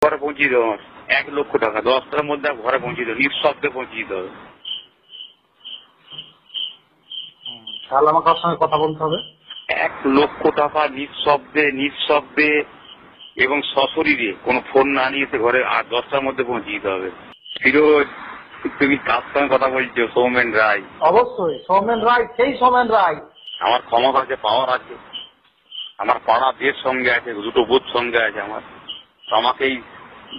ঘরে পৌঁছিয়ে দেবো। 1 লক্ষ টাকা 10টার মধ্যে ঘরে পৌঁছিয়ে দেবো, নিঃশব্দে পৌঁছিয়ে দিতে হবে। তাহলে আমাকে ওর সঙ্গে কথা বলতে হবে। 1 লক্ষ টাকা নিঃশব্দে এবং সশরীরে, কোনো ফোন না নিয়ে এসে ঘরে 10টার মধ্যে পৌঁছে দিতে হবে। ফিরোজ, তুমি কার সঙ্গে কথা বলছো? সৌমেন রায়। অবশ্যই সৌমেন রায়, সেই সৌমেন রায়। আমার ক্ষমতা আছে, পাওয়ার আছে, আমার পাড়া দেশ সঙ্গে আছে, 2টো বুথ সঙ্গে আছে আমার। তো আমাকেই,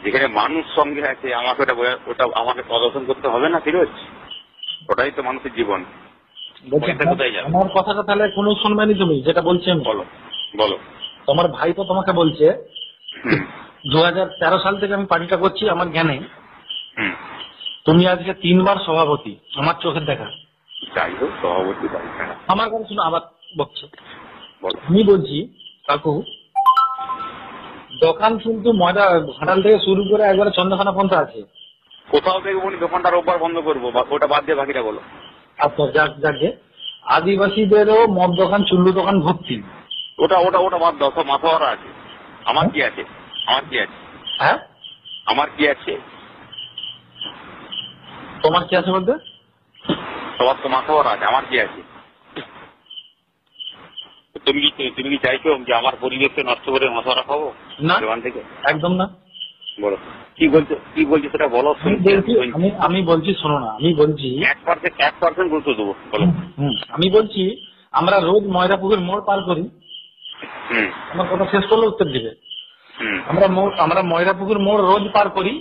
যেখানে মানুষ সঙ্গে আছে, আমাকে ওটা আমাকে প্রদর্শন করতে হবে না ফিরোজ? ওটাই তো মানুষের জীবন। কোথায় যাবে? আমার কথাটা তাহলে কোনো শুনবেনি তুমি যেটা বলছেন? বলো বলো। তোমার ভাই তো তোমাকে বলছে 2013 সাল থেকে আমি পার্টিটা করছি আমার জ্ঞানে। তুমি আজকে 3বার সভাপতি, আমার চোখের দেখা। যাই হোক, সভাপতি আমার কথা শুনো, আবার বলছে। আমি বলছি কাকু, দোকান কিন্তু ময়দা ঘাটাল থেকে শুরু করে একবারে চন্দ্রখানা পর্যন্ত আছে। কোথাও থেকে বলি দোকানটা রোববার বন্ধ করবো, ওটা বাদ দিয়ে বাকিটা বলো। আচ্ছা, যাকে আদিবাসীদেরও মদ দোকান, চুল্লু দোকান ভর্তি। ওটা ওটা ওটা বাদ দাও, সব মাথাওয়ারা আছে। আমার কি আছে? হ্যাঁ, আমার কি আছে? তোমার কি আছে বলতে? সবার তো মাথাওয়ারা আছে, আমার কি আছে? তুমি কি চাইছো যে আমার পরিবেশকে নষ্ট করে মাথাওয়ারা খাবো না, দোকান থেকে? একদম না। বলো কি বলছো সেটা বলো। আমি বলছি শোনো না, আমি বলছি 1% গুরুত্ব দেবো, বলো। আমি বলছি আমরা রোজ ময়রাপুকুর মোড় পার করি। আমার কথা শেষ করলে উত্তর দিবে। আমরা ময়রাপুকুর মোড় রোজ পার করি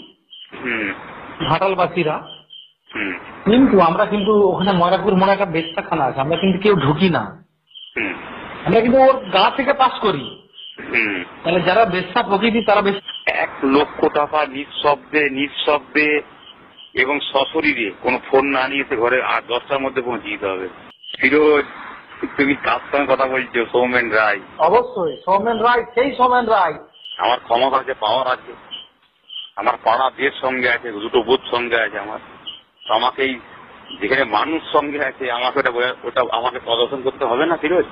ঘাটালবাসীরা, কিন্তু আমরা কিন্তু ওখানে ময়রাপুর মোড়ে একটা বেশ্যাখানা আছে, আমরা কিন্তু কেউ ঢুকি না। আমরা কিন্তু ওর গা থেকে পাস করি। তাহলে যারা বেশ্যা প্রকৃতি তারা 1 লক্ষ টাকা নিঃশব্দে এবং সশরীরে, কোনো ফোন না নিয়ে এসে ঘরে 10টার মধ্যে পৌঁছে দিতে হবে। ফিরোজ, তুমি কার সঙ্গে কথা বলছো? সৌমেন রায়। অবশ্যই সৌমেন রায়, সেই সৌমেন রায়। আমার ক্ষমতা আছে, পাওয়ার আছে, আমার পাড়া দেশ সঙ্গে আছে, 2টো বুথ সঙ্গে আছে আমার। তো আমাকেই, যেখানে মানুষ সঙ্গে আছে, আমাকে ওটা আমাকে প্রদর্শন করতে হবে না ফিরোজ?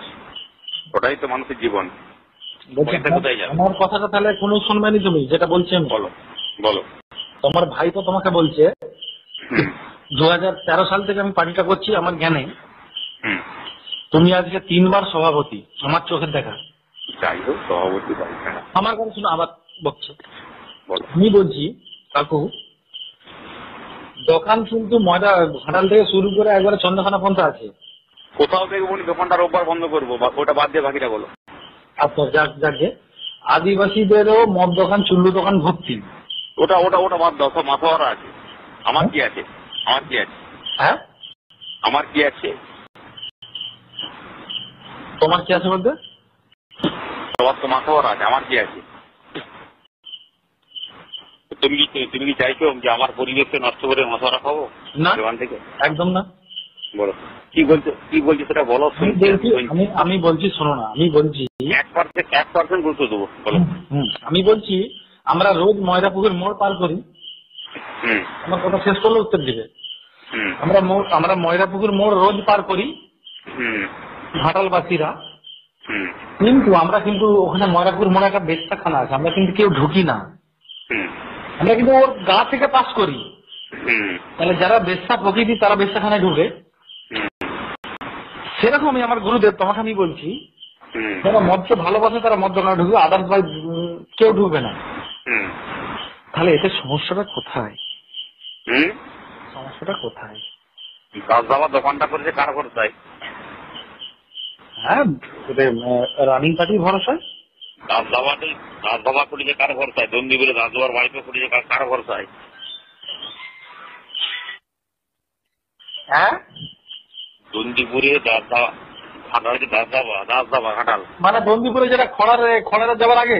ওটাই তো মানুষের জীবন। কোথায় যাবে? আমার কথাটা তাহলে কোনো শুনবেনি তুমি যেটা বলছেন? বলো। তোমার ভাই তো তোমাকে বলছে 2013 সাল থেকে আমি পার্টিটা করছি আমার জ্ঞানে। তুমি আজকে 3বার সভাপতি, আমার চোখের দেখা। যাই হোক, সভাপতি আমার কথা শুনো, আবার বলছে। আমি বলছি কাকু, দোকান কিন্তু ময়দা ঘাটাল থেকে শুরু করে একবারে চন্দ্রখানা পর্যন্ত আছে। কোথাও থেকে বলি দোকানটা রোববার বন্ধ করবো, ওটা বাদ দিয়ে বাকিটা বলো। আচ্ছা, যাকে আদিবাসীদেরও মদ দোকান, চুল্লু দোকান ভর্তি। ওটা ওটা ওটা বাদ দাও, সব মাথাওয়ারা আছে। আমার কি আছে? হ্যাঁ, আমার কি আছে? তোমার কি আছে বলতে? সবার তো মাথাওয়ারা আছে, আমার কি আছে? তুমি কি চাইছো যে আমার পরিবেশকে নষ্ট করে মাথাওয়ারা খাবো না, দোকান থেকে? একদম না। বলো কি বলছো সেটা বলো। আমি বলছি শোনো না, আমি বলছি 1% গুরুত্ব দেবো, বলো। আমি বলছি আমরা রোজ ময়রাপুকুর মোড় পার করি। আমার কথা শেষ করলে উত্তর দিবে। আমরা ময়রাপুকুর মোড় রোজ পার করি ঘাটালবাসীরা, কিন্তু আমরা কিন্তু ওখানে ময়রাপুকুর মোড়ে একটা বেশ্যাখানা আছে, আমরা কিন্তু কেউ ঢুকি না। আমরা কিন্তু ওর গা থেকে পাস করি। তাহলে যারা বেশ্যা প্রকৃতি তারা বেশ্যাখানায় ঢুকে। সেরকমই আমার গুরুদেব, তোমাকে আমি বলছি, যারা মদকে ভালোবাসে তারা মদ দোকানে ঢুকবে, আদার্স বাই কেউ ঢুকবে না। তাহলে এতে সমস্যাটা কোথায়? দাস দোকানটা করেছে কার ভরসায়? হ্যাঁ, রানিং পার্টির ভরসায়। দাস বাবা করেছে কার ভরসায়? দন্দিপুরে দাস বাবার ওয়াইফে করেছে কার ভরসায়? হ্যাঁ, দন্দিপুরে দাস দাবা ঘাটাল, মানে বন্দিপুরে যেটা খড়ারে যাওয়ার আগে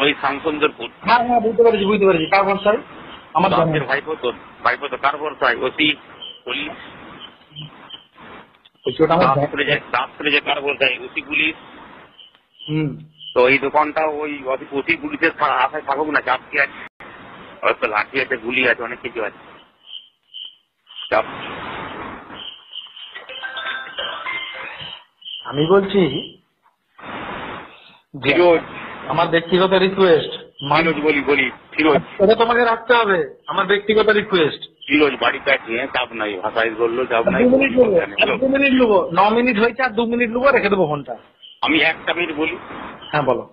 ওই শামসুন্দরপুর। হ্যাঁ, বুঝতে পেরেছি। কার ভরসায়? আমার ভাইপো তো কার ভরসায়? OC police. দাস করেছে কার ভরসায়? OC police. তো এই দোকানটা ওই ওসি পুলিশের আশায় থাকুক না, চাপ কি আছে? হয়তো লাঠি আছে, গুলি আছে, অনেক কিছু আছে। আমি বলছি আমার ব্যক্তিগত রিকোয়েস্ট, ফিরোজ বলি ফিরোজ। এটা তোমাকে রাখতে হবে, আমার ব্যক্তিগত রিকোয়েস্ট। ফিরোজ বাড়িতে আছি, চাপ নাই, ভাষায় বললো চাপ নাই। 2 মিনিট নেবো, 2 মিনিট নেবো, 9 মিনিট হয়েছে, আর 2 মিনিট নেবো, রেখে দেবো ফোনটা। আমি একটা মিনিট বলি। হ্যাঁ বলো।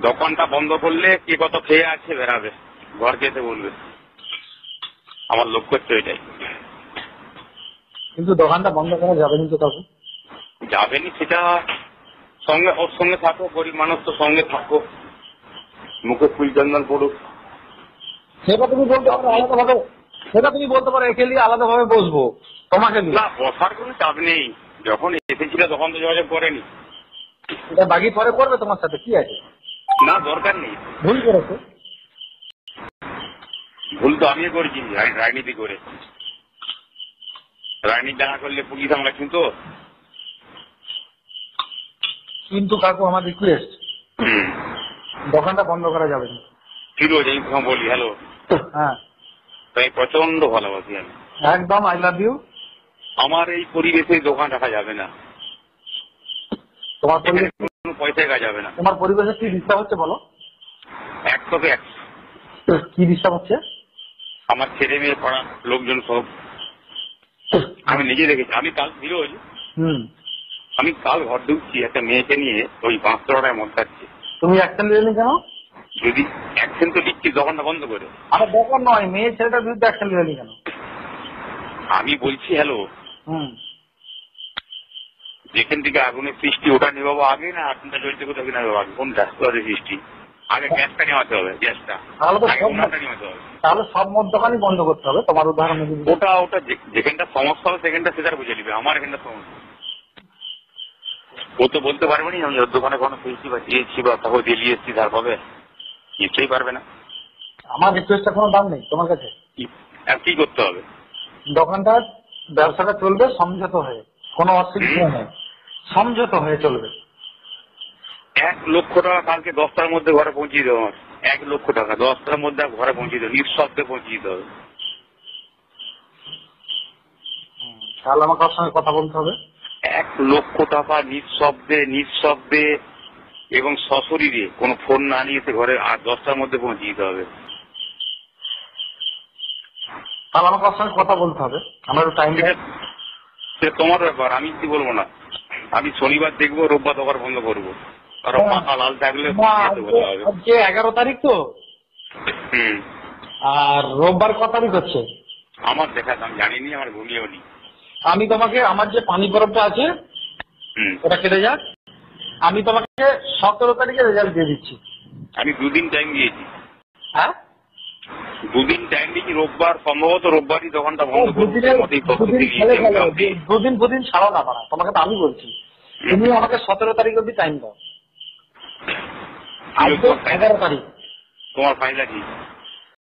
দোকানটা বন্ধ করলে কে কত খেয়ে আছে বেরাবে, ঘর যেতে বলবে, আমার লক্ষ্য হচ্ছে এটাই। কিন্তু দোকানটা বন্ধ করা যাবে না তো কাকু। যাবেনি সেটা সঙ্গে, ওর সঙ্গে থাকো, গরিব মানুষ তো সঙ্গে থাকো, মুখে ফুল চন্দন পড়ুক। সেটা তুমি বলতে পারো আলাদাভাবে, সেটা তুমি বলতে পারো একে নিয়ে আলাদাভাবে বসবো, তোমাকে নিয়ে। না, বসার কোনো চাপ নেই, যখন এসেছিল তখন তো যোগাযোগ করেনি। এটা বাকি পরে করবে তোমার সাথে, কি আছে? না, দরকার নেই। ভুল করেছে। ভুল তো আমিও করেছি, রাজনীতি করে। রাজনীতি দেখা করলে পুলিশ আমরা কিন্তু। কিন্তু কাকু আমার রিকোয়েস্ট, দোকানটা বন্ধ করা যাবে না। ফিরোজ, এই কথা বলি, হ্যালো। হ্যাঁ, তাই প্রচন্ড ভালোবাসি আমি, একদম আই লাভ ইউ। আমার এই পরিবেশে দোকান রাখা যাবে না, তোমার পরিবেশ, কোনো পয়সায় কাজ যাবে না। তোমার পরিবেশে কি ডিস্টার্ব হচ্ছে বলো? 100 কি ডিস্টার্ব হচ্ছে? আমার ছেলে মেয়ে পড়া, লোকজন সব আমি নিজে দেখেছি। আমি কাল ফিরোজ, আমি কাল ঘর ঢুকছি, একটা মেয়েকে নিয়ে ওই 5টায় মধ্যে আসছি। তুমি অ্যাকশন নিলে কেন? যদি অ্যাকশন তো দিচ্ছি দোকানটা বন্ধ করে। আরে দোকান নয়, মেয়ে ছেলেটার বিরুদ্ধে অ্যাকশন নিলে কেন? আমি বলছি হ্যালো, যেখান থেকে আগুনের সৃষ্টি ওটা নেবাবো আগে, না আগুনটা জ্বলতে কোথাও নেবাবো আগে? কোনটা সৃষ্টি আগে? গ্যাসটা নেওয়াতে হবে, গ্যাসটা নেওয়াতে হবে। তাহলে সব মদ দোকানই বন্ধ করতে হবে তোমার উদাহরণ। ওটা যেখানটা সমস্যা হবে সেখানটা সেটার বুঝে নিবে, আমার এখানটা সমস্যা। ও তো বলতে পারবে না আমি ওর দোকানে কোনো পেয়েছি বা দিয়েছি বা তারপর দিয়ে এসছি, তার পাবে নিশ্চয়ই পারবে না। আমার রিকোয়েস্টটা কোনো দাম নেই তোমার কাছে। আর কি করতে হবে? দোকানটা, ব্যবসাটা চলবে সমঝোতা হয়ে, কোনো অসুবিধা নেই, সমঝোতা হয়ে চলবে। 1 লক্ষ টাকা কালকে 10টার মধ্যে ঘরে পৌঁছিয়ে দেবো। 1 লক্ষ টাকা 10টার মধ্যে ঘরে পৌঁছিয়ে দেবো, নিঃশব্দে পৌঁছিয়ে দিতে হবে। তাহলে আমাকে ওর সঙ্গে কথা বলতে হবে। 1 লক্ষ টাকা নিঃশব্দে এবং সশরীরে, কোনো ফোন না নিয়ে এসে ঘরে, আর 10টার মধ্যে পৌঁছিয়ে দিতে হবে। তাহলে আমাকে ওর সঙ্গে কথা বলতে হবে, আমার একটু টাইম দেয়। সেটা তোমার ব্যাপার, আমি কি বলবো না। আমি শনিবার দেখবো, রোববার দোকান বন্ধ করবো, কারণ মাথা লাল থাকলে আজকে 11 তারিখ তো। আর রোববার কত তারিখ হচ্ছে আমার দেখা, আমি জানিনি, আমার ঘুমিয়েও নি। আমি তোমাকে, আমার যে পানি বরফটা আছে ওটা কেটে যাক, আমি তোমাকে 17 তারিখে রেজাল্ট দিয়ে দিচ্ছি। আমি 2 দিন টাইম দিয়েছি। হ্যাঁ, 2 দিন টাইম দিয়েছি, রোববার, সম্ভবত রোববারই দোকানটা বন্ধ করবো। 2 দিন ছাড়ো না পারা, তোমাকে তো আমি বলছি, তুমি আমাকে 17 তারিখ অব্দি টাইম দাও। আজকে 11 তারিখ। তোমার ফাইল আছে?